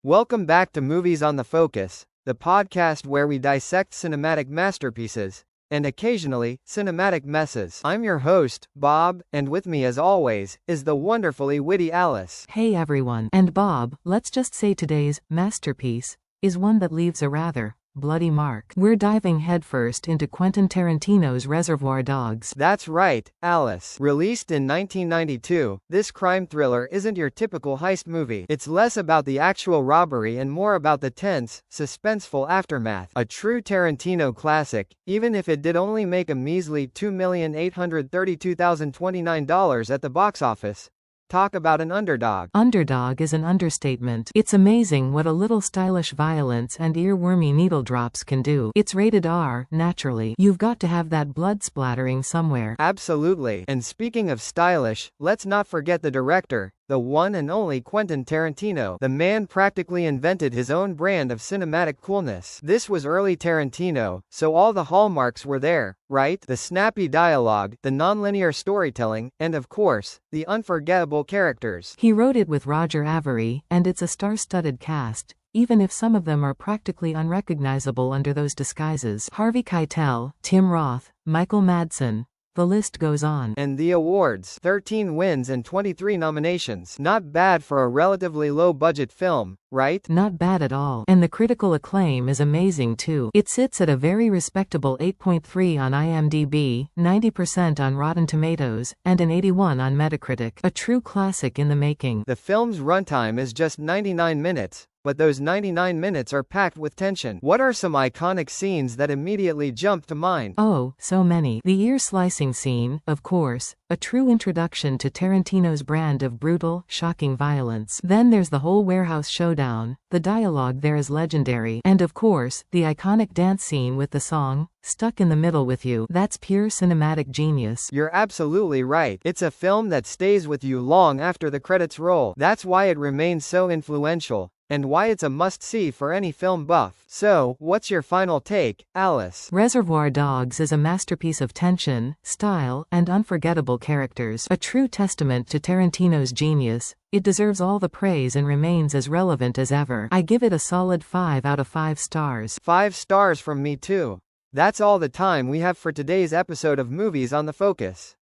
Welcome back to Movies on the Focus, the podcast where we dissect cinematic masterpieces, and occasionally, cinematic messes. I'm your host, Bob, and with me as always, is the wonderfully witty Alice. Hey everyone. And Bob, let's just say today's masterpiece is one that leaves a rather bloody mark. We're diving headfirst into Quentin Tarantino's Reservoir Dogs. That's right, Alice. Released in 1992, this crime thriller isn't your typical heist movie. It's less about the actual robbery and more about the tense, suspenseful aftermath. A true Tarantino classic, even if it did only make a measly $2,832,029 at the box office. Talk about an underdog. Underdog is an understatement. It's amazing what a little stylish violence and earwormy needle drops can do. It's rated R, naturally. You've got to have that blood splattering somewhere. Absolutely. And speaking of stylish, let's not forget the director, the one and only Quentin Tarantino. The man practically invented his own brand of cinematic coolness. This was early Tarantino, so all the hallmarks were there, right? The snappy dialogue, the nonlinear storytelling, and of course, the unforgettable characters. He wrote it with Roger Avary, and it's a star-studded cast, even if some of them are practically unrecognizable under those disguises. Harvey Keitel, Tim Roth, Michael Madsen. The list goes on. And the awards: 13 wins and 23 nominations. Not bad for a relatively low-budget film, right? Not bad at all. And the critical acclaim is amazing too. It sits at a very respectable 8.3 on IMDb, 90% on Rotten Tomatoes, and an 81 on Metacritic. A true classic in the making. The film's runtime is just 99 minutes. But those 99 minutes are packed with tension. What are some iconic scenes that immediately jump to mind? Oh, so many. The ear-slicing scene, of course, a true introduction to Tarantino's brand of brutal, shocking violence. Then there's the whole warehouse showdown. The dialogue there is legendary. And of course, the iconic dance scene with the song, Stuck in the Middle with You. That's pure cinematic genius. You're absolutely right. It's a film that stays with you long after the credits roll. That's why it remains so influential, and why it's a must-see for any film buff. So, what's your final take, Alice? Reservoir Dogs is a masterpiece of tension, style, and unforgettable characters. A true testament to Tarantino's genius. It deserves all the praise and remains as relevant as ever. I give it a solid 5 out of 5 stars. 5 stars from me too. That's all the time we have for today's episode of Movies on the Focus.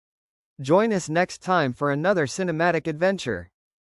Join us next time for another cinematic adventure.